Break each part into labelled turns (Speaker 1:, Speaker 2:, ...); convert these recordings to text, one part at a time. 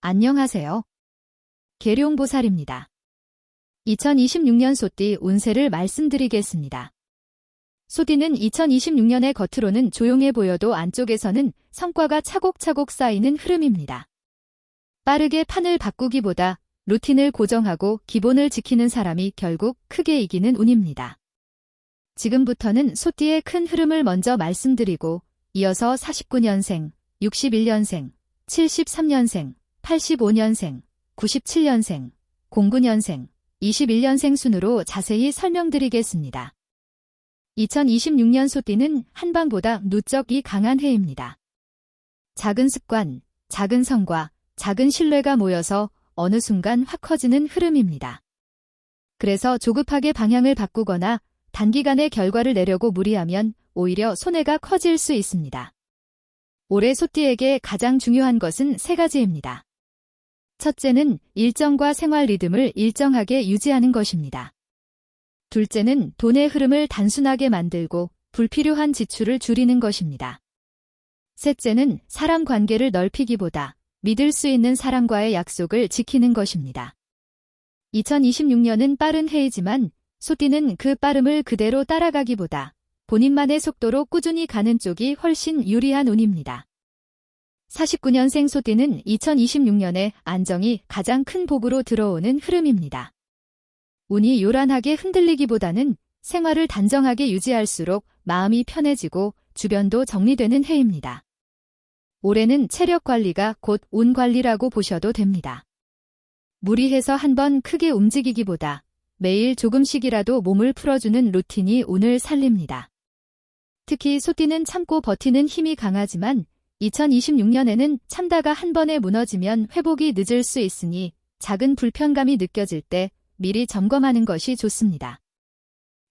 Speaker 1: 안녕하세요. 계룡보살입니다. 2026년 소띠 운세를 말씀드리겠습니다. 소띠는 2026년의 겉으로는 조용해 보여도 안쪽에서는 성과가 차곡차곡 쌓이는 흐름입니다. 빠르게 판을 바꾸기보다 루틴을 고정하고 기본을 지키는 사람이 결국 크게 이기는 운입니다. 지금부터는 소띠의 큰 흐름을 먼저 말씀드리고 이어서 49년생, 61년생, 73년생, 85년생, 97년생, 09년생, 21년생 순으로 자세히 설명드리겠습니다. 2026년 소띠는 한방보다 누적이 강한 해입니다. 작은 습관, 작은 성과, 작은 신뢰가 모여서 어느 순간 확 커지는 흐름입니다. 그래서 조급하게 방향을 바꾸거나 단기간에 결과를 내려고 무리하면 오히려 손해가 커질 수 있습니다. 올해 소띠에게 가장 중요한 것은 세 가지입니다. 첫째는 일정과 생활 리듬을 일정하게 유지하는 것입니다. 둘째는 돈의 흐름을 단순하게 만들고 불필요한 지출을 줄이는 것입니다. 셋째는 사람 관계를 넓히기보다 믿을 수 있는 사람과의 약속을 지키는 것입니다. 2026년은 빠른 해이지만 소띠는 그 빠름을 그대로 따라가기보다 본인만의 속도로 꾸준히 가는 쪽이 훨씬 유리한 운입니다. 49년생 소띠는 2026년에 안정이 가장 큰 복으로 들어오는 흐름입니다. 운이 요란하게 흔들리기보다는 생활을 단정하게 유지할수록 마음이 편해지고 주변도 정리되는 해입니다. 올해는 체력 관리가 곧 운 관리라고 보셔도 됩니다. 무리해서 한번 크게 움직이기보다 매일 조금씩이라도 몸을 풀어주는 루틴이 운을 살립니다. 특히 소띠는 참고 버티는 힘이 강하지만 2026년에는 참다가 한 번에 무너지면 회복이 늦을 수 있으니 작은 불편감이 느껴질 때 미리 점검하는 것이 좋습니다.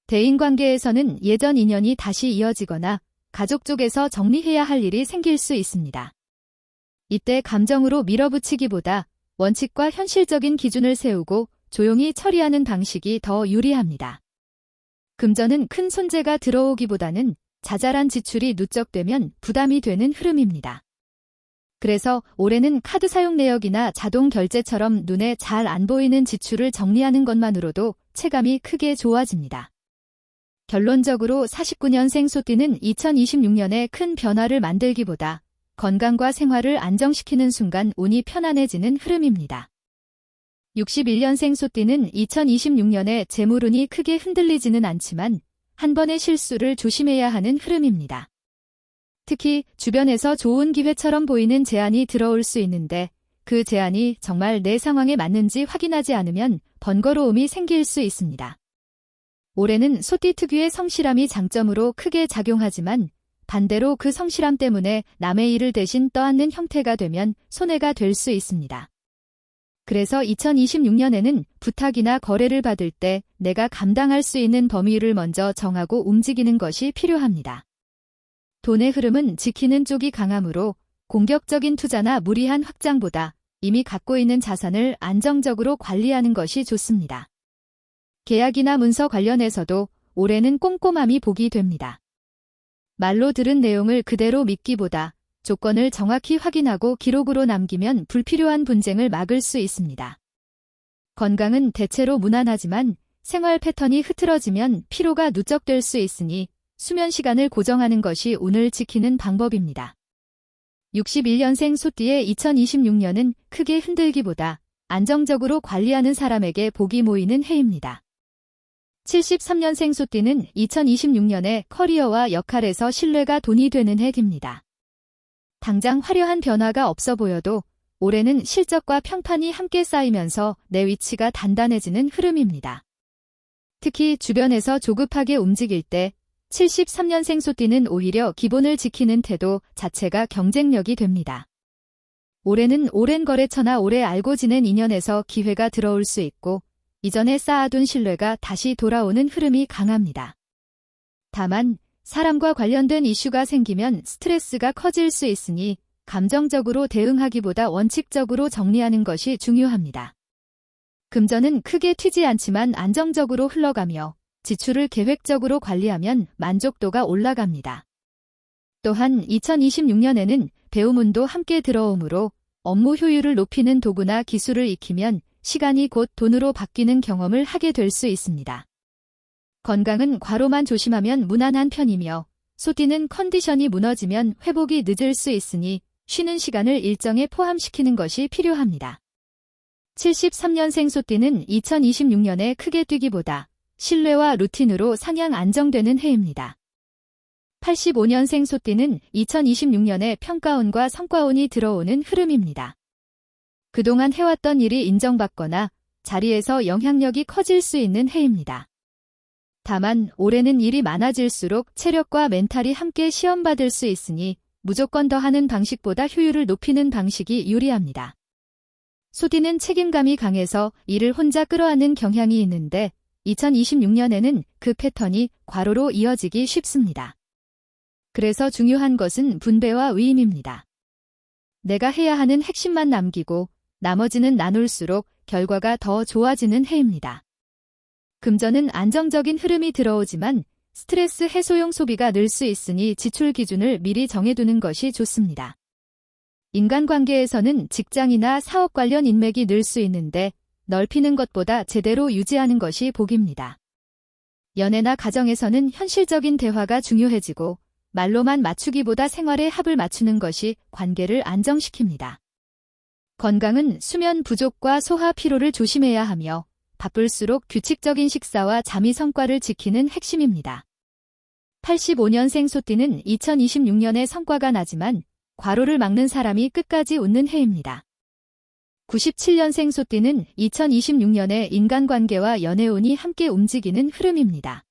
Speaker 1: 대인관계에서는 예전 인연이 다시 이어지거나 가족 쪽에서 정리해야 할 일이 생길 수 있습니다. 이때 감정으로 밀어붙이기보다 원칙과 현실적인 기준을 세우고 조용히 처리하는 방식이 더 유리합니다. 금전은 큰 손재가 들어오기보다는 자잘한 지출이 누적되면 부담이 되는 흐름입니다. 그래서 올해는 카드 사용 내역이나 자동 결제처럼 눈에 잘 안 보이는 지출을 정리하는 것만으로도 체감이 크게 좋아집니다. 결론적으로 49년생 소띠는 2026년에 큰 변화를 만들기보다 건강과 생활을 안정시키는 순간 운이 편안해지는 흐름입니다. 61년생 소띠는 2026년에 재물운이 크게 흔들리지는 않지만 한 번의 실수를 조심해야 하는 흐름입니다. 특히 주변에서 좋은 기회처럼 보이는 제안이 들어올 수 있는데 그 제안이 정말 내 상황에 맞는지 확인하지 않으면 번거로움이 생길 수 있습니다. 올해는 소띠 특유의 성실함이 장점으로 크게 작용하지만 반대로 그 성실함 때문에 남의 일을 대신 떠안는 형태가 되면 손해가 될 수 있습니다. 그래서 2026년에는 부탁이나 거래를 받을 때 내가 감당할 수 있는 범위를 먼저 정하고 움직이는 것이 필요합니다. 돈의 흐름은 지키는 쪽이 강하므로 공격적인 투자나 무리한 확장보다 이미 갖고 있는 자산을 안정적으로 관리하는 것이 좋습니다. 계약이나 문서 관련해서도 올해는 꼼꼼함이 복이 됩니다. 말로 들은 내용을 그대로 믿기보다 조건을 정확히 확인하고 기록으로 남기면 불필요한 분쟁을 막을 수 있습니다. 건강은 대체로 무난하지만 생활 패턴이 흐트러지면 피로가 누적될 수 있으니 수면 시간을 고정하는 것이 운을 지키는 방법입니다. 61년생 소띠의 2026년은 크게 흔들기보다 안정적으로 관리하는 사람에게 복이 모이는 해입니다. 73년생 소띠는 2026년에 커리어와 역할에서 신뢰가 돈이 되는 해입니다. 당장 화려한 변화가 없어 보여도 올해는 실적과 평판이 함께 쌓이면서 내 위치가 단단해지는 흐름입니다. 특히 주변에서 조급하게 움직일 때 73년생 소띠는 오히려 기본을 지키는 태도 자체가 경쟁력이 됩니다. 올해는 오랜 거래처나 오래 알고 지낸 인연에서 기회가 들어올 수 있고 이전에 쌓아둔 신뢰가 다시 돌아오는 흐름이 강합니다. 다만 사람과 관련된 이슈가 생기면 스트레스가 커질 수 있으니 감정적으로 대응하기보다 원칙적으로 정리하는 것이 중요합니다. 금전은 크게 튀지 않지만 안정적으로 흘러가며 지출을 계획적으로 관리하면 만족도가 올라갑니다. 또한 2026년에는 배움운도 함께 들어오므로 업무 효율을 높이는 도구나 기술을 익히면 시간이 곧 돈으로 바뀌는 경험을 하게 될 수 있습니다. 건강은 과로만 조심하면 무난한 편이며 소띠는 컨디션이 무너지면 회복이 늦을 수 있으니 쉬는 시간을 일정에 포함시키는 것이 필요합니다. 73년생 소띠는 2026년에 크게 뛰기보다 신뢰와 루틴으로 상향 안정되는 해입니다. 85년생 소띠는 2026년에 평가운과 성과운이 들어오는 흐름입니다. 그동안 해왔던 일이 인정받거나 자리에서 영향력이 커질 수 있는 해입니다. 다만 올해는 일이 많아질수록 체력과 멘탈이 함께 시험받을 수 있으니 무조건 더 하는 방식보다 효율을 높이는 방식이 유리합니다. 소띠는 책임감이 강해서 일을 혼자 끌어안는 경향이 있는데 2026년에는 그 패턴이 과로로 이어지기 쉽습니다. 그래서 중요한 것은 분배와 위임입니다. 내가 해야 하는 핵심만 남기고 나머지는 나눌수록 결과가 더 좋아지는 해입니다. 금전은 안정적인 흐름이 들어오지만 스트레스 해소용 소비가 늘 수 있으니 지출 기준을 미리 정해두는 것이 좋습니다. 인간관계에서는 직장이나 사업 관련 인맥이 늘 수 있는데 넓히는 것보다 제대로 유지하는 것이 복입니다. 연애나 가정에서는 현실적인 대화가 중요해지고 말로만 맞추기보다 생활의 합을 맞추는 것이 관계를 안정시킵니다. 건강은 수면 부족과 소화 피로를 조심해야 하며 바쁠수록 규칙적인 식사와 잠이 성과를 지키는 핵심입니다. 85년생 소띠는 2026년에 성과가 나지만 과로를 막는 사람이 끝까지 웃는 해입니다. 97년생 소띠는 2026년에 인간관계와 연애운이 함께 움직이는 흐름입니다.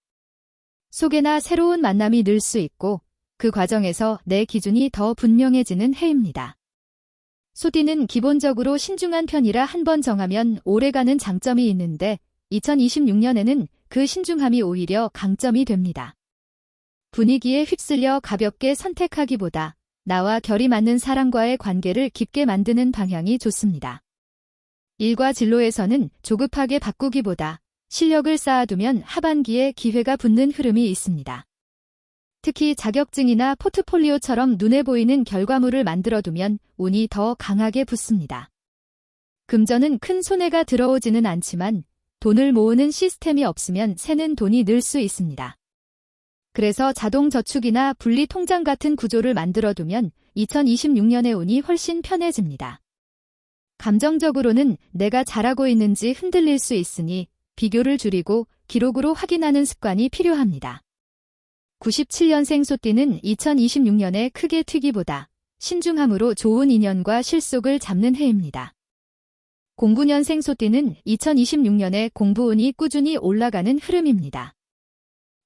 Speaker 1: 소개나 새로운 만남이 늘 수 있고 그 과정에서 내 기준이 더 분명해지는 해입니다. 소띠는 기본적으로 신중한 편이라 한번 정하면 오래가는 장점이 있는데 2026년에는 그 신중함이 오히려 강점이 됩니다. 분위기에 휩쓸려 가볍게 선택하기보다 나와 결이 맞는 사람과의 관계를 깊게 만드는 방향이 좋습니다. 일과 진로에서는 조급하게 바꾸기보다 실력을 쌓아두면 하반기에 기회가 붙는 흐름이 있습니다. 특히 자격증이나 포트폴리오처럼 눈에 보이는 결과물을 만들어두면 운이 더 강하게 붙습니다. 금전은 큰 손해가 들어오지는 않지만 돈을 모으는 시스템이 없으면 새는 돈이 늘 수 있습니다. 그래서 자동저축이나 분리통장 같은 구조를 만들어두면 2026년의 운이 훨씬 편해집니다. 감정적으로는 내가 잘하고 있는지 흔들릴 수 있으니 비교를 줄이고 기록으로 확인하는 습관이 필요합니다. 97년생 소띠는 2026년에 크게 튀기보다 신중함으로 좋은 인연과 실속을 잡는 해입니다. 09년생 소띠는 2026년에 공부운이 꾸준히 올라가는 흐름입니다.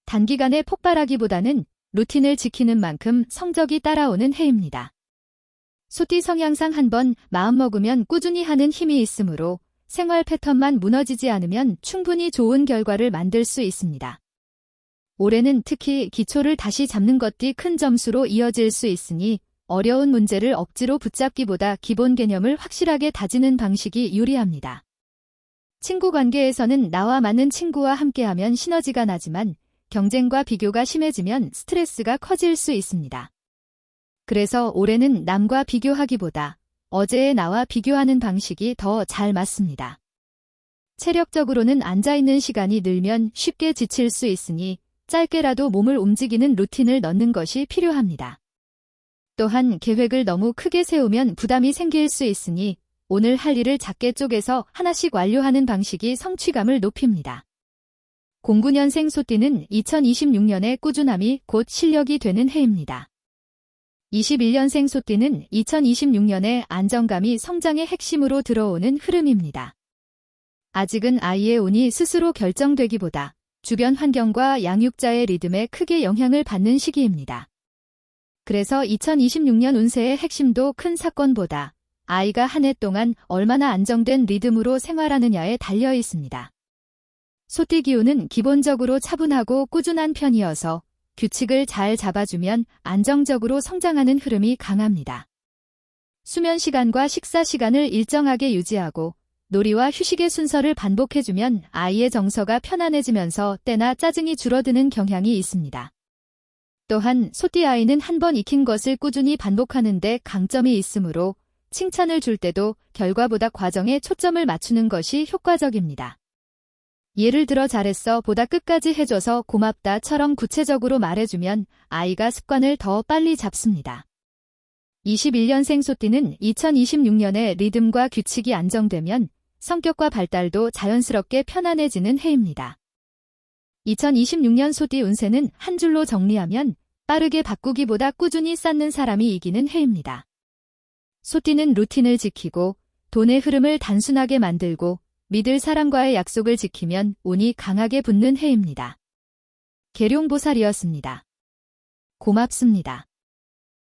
Speaker 1: 단기간에 폭발하기보다는 루틴을 지키는 만큼 성적이 따라오는 해입니다. 소띠 성향상 한번 마음먹으면 꾸준히 하는 힘이 있으므로 생활 패턴만 무너지지 않으면 충분히 좋은 결과를 만들 수 있습니다. 올해는 특히 기초를 다시 잡는 것이 큰 점수로 이어질 수 있으니 어려운 문제를 억지로 붙잡기보다 기본 개념을 확실하게 다지는 방식이 유리합니다. 친구 관계에서는 나와 맞는 친구와 함께하면 시너지가 나지만 경쟁과 비교가 심해지면 스트레스가 커질 수 있습니다. 그래서 올해는 남과 비교하기보다 어제의 나와 비교하는 방식이 더 잘 맞습니다. 체력적으로는 앉아있는 시간이 늘면 쉽게 지칠 수 있으니 짧게라도 몸을 움직이는 루틴을 넣는 것이 필요합니다. 또한 계획을 너무 크게 세우면 부담이 생길 수 있으니 오늘 할 일을 작게 쪼개서 하나씩 완료하는 방식이 성취감을 높입니다. 09년생 소띠는 2026년에 꾸준함이 곧 실력이 되는 해입니다. 21년생 소띠는 2026년에 안정감이 성장의 핵심으로 들어오는 흐름입니다. 아직은 아이의 운이 스스로 결정되기보다 주변 환경과 양육자의 리듬에 크게 영향을 받는 시기입니다. 그래서 2026년 운세의 핵심도 큰 사건보다 아이가 한 해 동안 얼마나 안정된 리듬으로 생활하느냐에 달려 있습니다. 소띠 기운은 기본적으로 차분하고 꾸준한 편이어서 규칙을 잘 잡아주면 안정적으로 성장하는 흐름이 강합니다. 수면 시간과 식사 시간을 일정하게 유지하고 놀이와 휴식의 순서를 반복해주면 아이의 정서가 편안해지면서 때나 짜증이 줄어드는 경향이 있습니다. 또한 소띠 아이는 한 번 익힌 것을 꾸준히 반복하는 데 강점이 있으므로 칭찬을 줄 때도 결과보다 과정에 초점을 맞추는 것이 효과적입니다. 예를 들어 잘했어 보다 끝까지 해줘서 고맙다처럼 구체적으로 말해주면 아이가 습관을 더 빨리 잡습니다. 21년생 소띠는 2026년에 리듬과 규칙이 안정되면 성격과 발달도 자연스럽게 편안해지는 해입니다. 2026년 소띠 운세는 한 줄로 정리하면 빠르게 바꾸기보다 꾸준히 쌓는 사람이 이기는 해입니다. 소띠는 루틴을 지키고 돈의 흐름을 단순하게 만들고 믿을 사람과의 약속을 지키면 운이 강하게 붙는 해입니다. 계룡보살이었습니다. 고맙습니다.